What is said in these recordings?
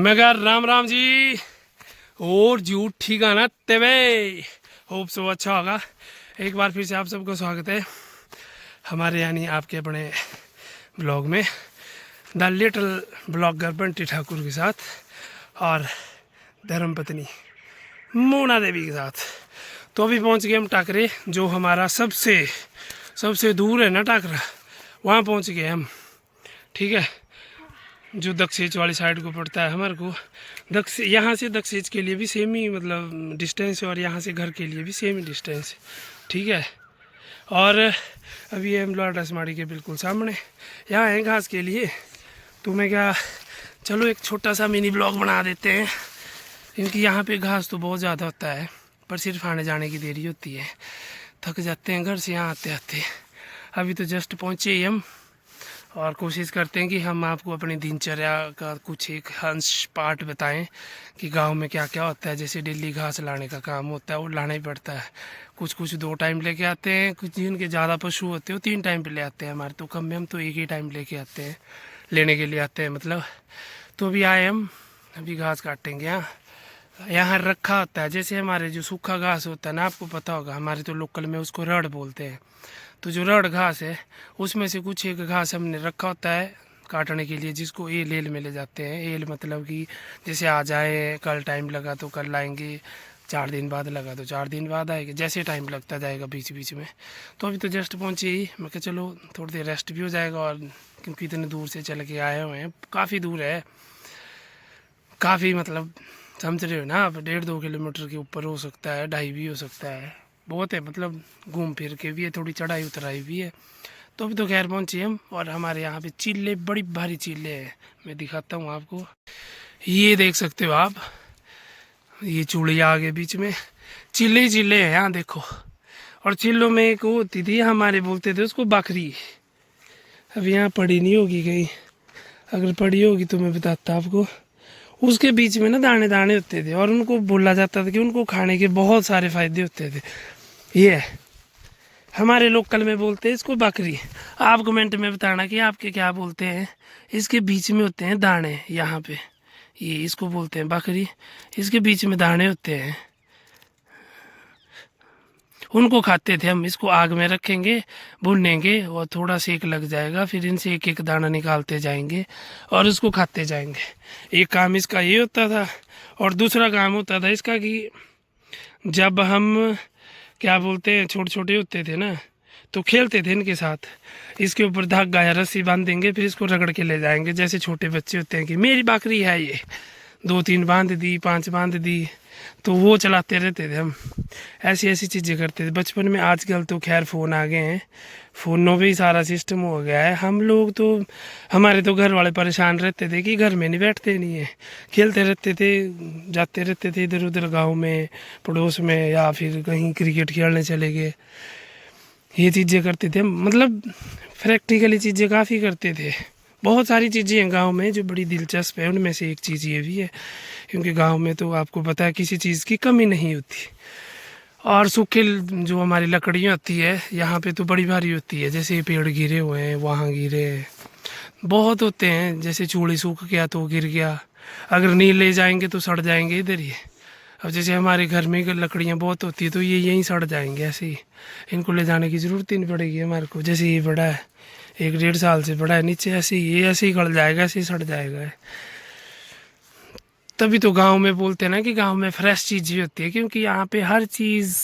मैं कह राम राम जी और झूठ ठीक है ना तेवे। होप सो अच्छा होगा। एक बार फिर से आप सबको स्वागत है हमारे यानी आपके अपने ब्लॉग में, the little blogger Bunty Thakur के साथ और धर्मपत्नी मोना देवी के साथ। तो अभी पहुंच गए हम टाकरे, जो हमारा सबसे दूर है ना टाकरा, वहाँ पहुंच गए हम। ठीक है, जो दक्षिण वाली साइड को पड़ता है हमारे को। यहाँ से दक्षिण के लिए भी सेम ही मतलब डिस्टेंस है, और यहाँ से घर के लिए भी सेम ही डिस्टेंस है। ठीक है, और अभी हम लाडरसमाड़ी के बिल्कुल सामने यहाँ है घास के लिए। तो मैं क्या, चलो एक छोटा सा मिनी ब्लॉग बना देते हैं, क्योंकि यहाँ पे घास तो बहुत ज़्यादा होता है, पर सिर्फ आने जाने की देरी होती है। थक जाते हैं घर से यहाँ आते आते। अभी तो जस्ट पहुँचे ही हम, और कोशिश करते हैं कि हम आपको अपनी दिनचर्या का कुछ एक अंश पार्ट बताएं कि गांव में क्या क्या होता है। जैसे डेली घास लाने का काम होता है, वो लाना ही पड़ता है। कुछ 2 टाइम लेके आते हैं, कुछ जिनके ज़्यादा पशु होते हैं वो 3 टाइम पे ले आते हैं। हमारे तो कम में हम तो एक ही टाइम लेके आते हैं, लेने के लिए आते हैं मतलब। तो अभी आए हम, अभी घास काटेंगे। यहाँ रखा होता है, जैसे हमारे जो सूखा घास होता है ना, आपको पता होगा, हमारे तो लोकल में उसको रड़ बोलते हैं। तो जो रड़ घास है उसमें से कुछ एक घास हमने रखा होता है काटने के लिए, जिसको एल में ले जाते हैं। एल मतलब कि जैसे आ जाए, कल टाइम लगा तो कल लाएंगे, 4 दिन बाद लगा तो 4 दिन बाद आएगा, जैसे टाइम लगता जाएगा बीच बीच में। तो अभी तो जस्ट पहुँचे ही, मैं कहा चलो थोड़ी देर रेस्ट भी हो जाएगा, और क्योंकि इतने दूर से चल के आए हुए हैं, काफ़ी दूर है, काफ़ी मतलब समझ रहे हो ना आप, 1.5-2 किलोमीटर के ऊपर हो सकता है, 2.5 भी हो सकता है, बहुत है मतलब। घूम फिर के भी है, थोड़ी चढ़ाई उतराई भी है। तो अभी तो खैर पहुँचे हम, और हमारे यहाँ पे चीले, बड़ी भारी चीले हैं। मैं दिखाता हूँ आपको, ये देख सकते हो आप, ये चूड़िया आगे बीच में चीले ही चीले हैं यहाँ देखो। और चिल्लों में एक वो होती थी, हमारे बोलते थे उसको बकरी। अब यहाँ पड़ी नहीं होगी कहीं, अगर पड़ी होगी तो मैं बताता आपको। उसके बीच में ना दाने दाने होते थे, और उनको बोला जाता था कि उनको खाने के बहुत सारे फायदे होते थे। ये हमारे लोकल में बोलते हैं इसको बकरी। आप कमेंट में बताना कि आपके क्या बोलते हैं। इसके बीच में होते हैं दाने, यहाँ पे ये इसको बोलते हैं बकरी। इसके बीच में दाने होते हैं, उनको खाते थे हम। इसको आग में रखेंगे, भूनेंगे, और थोड़ा सेक लग जाएगा, फिर इनसे एक एक दाना निकालते जाएंगे और उसको खाते जाएंगे। एक काम इसका ये होता था, और दूसरा काम होता था इसका कि जब हम क्या बोलते हैं छोटे छोटे होते थे ना, तो खेलते थे इनके साथ। इसके ऊपर धागा या रस्सी बांध देंगे, फिर इसको रगड़ के ले जाएंगे। जैसे छोटे बच्चे होते हैं कि मेरी बकरी है ये, 2-3 बांध दी, 5 बांध दी, तो वो चलाते रहते थे हम। ऐसी चीज़ें करते थे बचपन में। आजकल तो खैर फ़ोन आ गए हैं, फ़ोनों पे ही सारा सिस्टम हो गया है। हम लोग तो, हमारे तो घर वाले परेशान रहते थे कि घर में नहीं बैठते नहीं है, खेलते रहते थे, जाते रहते थे इधर उधर गांव में, पड़ोस में, या फिर कहीं क्रिकेट खेलने चले गए। ये चीज़ें करते थे मतलब, प्रैक्टिकली चीज़ें काफ़ी करते थे। बहुत सारी चीज़ें हैं गांव में जो बड़ी दिलचस्प है, उनमें से एक चीज़ ये भी है, क्योंकि गांव में तो आपको पता है किसी चीज़ की कमी नहीं होती। और सूखे जो हमारी लकड़ियाँ होती है यहाँ पे तो बड़ी भारी होती है। जैसे ये पेड़ गिरे हुए हैं, वहाँ गिरे हैं, बहुत होते हैं। जैसे चूड़ी सूख गया तो गिर गया, अगर नहीं ले जाएंगे तो सड़ जाएंगे इधर ही। अब जैसे हमारे घर में लकड़ियाँ बहुत होती है, तो ये यहीं सड़ जाएंगे ऐसे ही, इनको ले जाने की ज़रूरत ही नहीं पड़ेगी हमारे को। जैसे ये बड़ा है, 1-1.5 साल से बड़ा है नीचे, ऐसे ही ये ऐसे ही गल जाएगा, ऐसे ही सड़ जाएगा। तभी तो गांव में बोलते हैं ना कि गांव में फ्रेश चीज़ होती है, क्योंकि यहाँ पे हर चीज़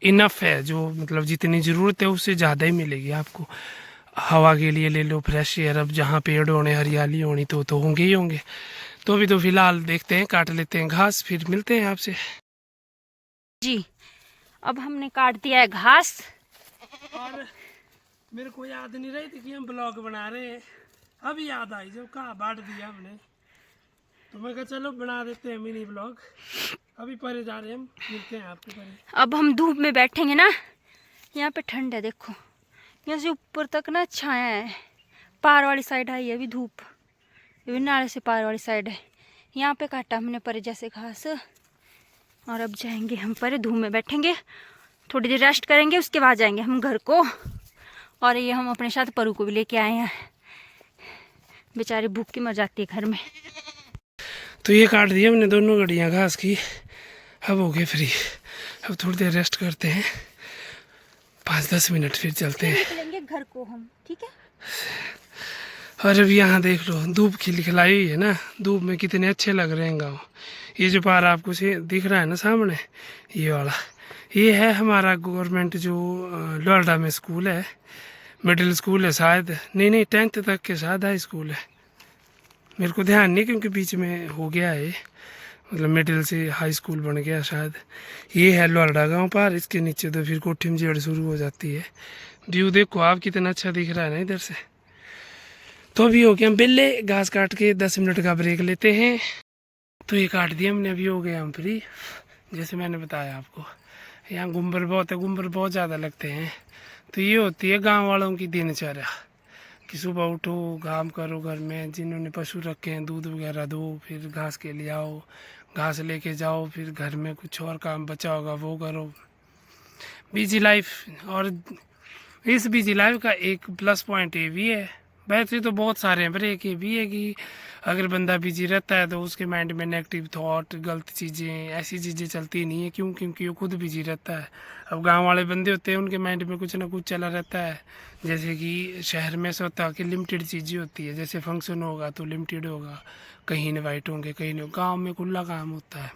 इनफ है, जो मतलब जितनी ज़रूरत है उससे ज़्यादा ही मिलेगी आपको। हवा के लिए ले लो फ्रेश एयर, अब जहाँ पेड़ होने, हरियाली होनी तो होंगे ही होंगे। तो अभी तो फिलहाल देखते हैं, काट लेते हैं घास, फिर मिलते हैं आपसे जी। अब हमने काट दिया है घास, और मेरे को याद नहीं रही थी कि हम ब्लॉग बना रहे हैं। अभी याद आई जब कहा बांट दिया हमने, तो मैं कहा चलो बना देते हैं मिनी ब्लॉग। अभी परे जा रहे हैं हम, मिलते हैं आपको परे। अब हम धूप में बैठेंगे ना, यहाँ पे ठंड है, देखो यहाँ से ऊपर तक ना छाया है। पार वाली साइड आई है अभी धूप, ये भी नाले से पार वाली साइड है। यहाँ पे काटा हमने परे जैसे घास, और अब जाएंगे हम परे, धूप में बैठेंगे, थोड़ी देर रेस्ट करेंगे, उसके बाद जाएंगे हम घर को। और ये हम अपने साथ परू को भी लेके आए हैं, बेचारी भूख की मर जाती है घर में। तो ये काट दिया हमने दोनों गड्डियाँ घास की, अब हो गए फ्री। अब थोड़ी देर रेस्ट करते हैं, 5-10 मिनट फिर चलते हैं। निकलेंगे घर को हम, ठीक है। और अब यहाँ देख लो धूप खिलाई हुई है ना, धूप में कितने अच्छे लग रहे हैं गाँव। ये जो पार आपको से दिख रहा है ना सामने, ये वाला, ये है हमारा गवर्नमेंट जो लोहरदा में स्कूल है, मिडिल स्कूल है शायद, नहीं 10th तक के साथ हाई स्कूल है, मेरे को ध्यान नहीं क्योंकि बीच में हो गया है, मतलब मिडिल से हाई स्कूल बन गया शायद। ये है लोहरदा गाँव पार, इसके नीचे तो फिर कोठीम जेड़ शुरू हो जाती है। व्यू देखो आप कितना अच्छा दिख रहा है ना इधर से। तो अभी हो गया हम बिल्ले, घास काट के 10 मिनट का ब्रेक लेते हैं। तो ये काट दिया हमने, अभी हो गया हम फ्री। जैसे मैंने बताया आपको, यहाँ गुम्बर बहुत है, गुम्बर बहुत ज़्यादा लगते हैं। तो ये होती है गांव वालों की दिनचर्या कि सुबह उठो, काम करो, घर में जिन्होंने पशु रखे हैं दूध वगैरह दो, फिर घास के लिए आओ, घास लेके जाओ, फिर घर में कुछ और काम बचा होगा वो करो। Busy life. और इस बिजी लाइफ का एक प्लस पॉइंट ये भी है, वैसे तो बहुत सारे हैं पर एक ये भी है कि अगर बंदा बिजी रहता है तो उसके माइंड में नेगेटिव थॉट, गलत चीज़ें, ऐसी चीज़ें चलती नहीं है। क्यों? क्योंकि वो खुद बिजी रहता है। अब गांव वाले बंदे होते हैं, उनके माइंड में कुछ ना कुछ चला रहता है। जैसे कि शहर में से होता है कि लिमिटेड चीज़ें होती है, जैसे फंक्शन होगा तो लिमिटेड होगा, कहीं इनवाइट होंगे कहीं नहीं। गाँव में खुला काम होता है,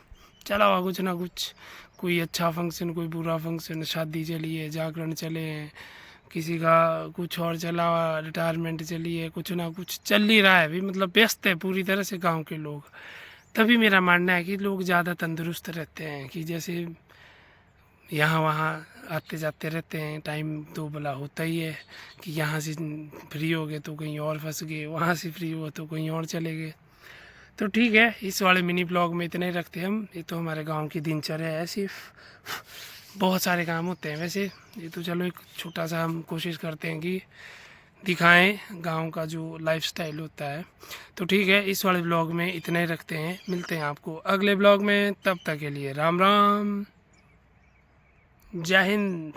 चला हुआ कुछ ना कुछ, कोई अच्छा फंक्शन, कोई बुरा फंक्शन, शादी चली है, जागरण चले हैं, किसी का कुछ और चला हुआ, रिटायरमेंट चली है, कुछ ना कुछ चल ही रहा है अभी, मतलब व्यस्त है पूरी तरह से गांव के लोग। तभी मेरा मानना है कि लोग ज़्यादा तंदुरुस्त रहते हैं, कि जैसे यहाँ वहाँ आते जाते रहते हैं, टाइम तो भला होता ही है कि यहाँ से फ्री हो गए तो कहीं और फंस गए, वहाँ से फ्री हुआ तो कहीं और चले गए। तो ठीक है, इस वाले मिनी ब्लॉग में इतना ही रखते हैं हम। ये तो हमारे गांव की दिनचर्या है, सिर्फ बहुत सारे काम होते हैं वैसे। ये तो चलो एक छोटा सा हम कोशिश करते हैं कि दिखाएं गांव का जो लाइफस्टाइल होता है। तो ठीक है, इस वाले ब्लॉग में इतना ही रखते हैं, मिलते हैं आपको अगले ब्लॉग में। तब तक के लिए राम राम, जय हिंद।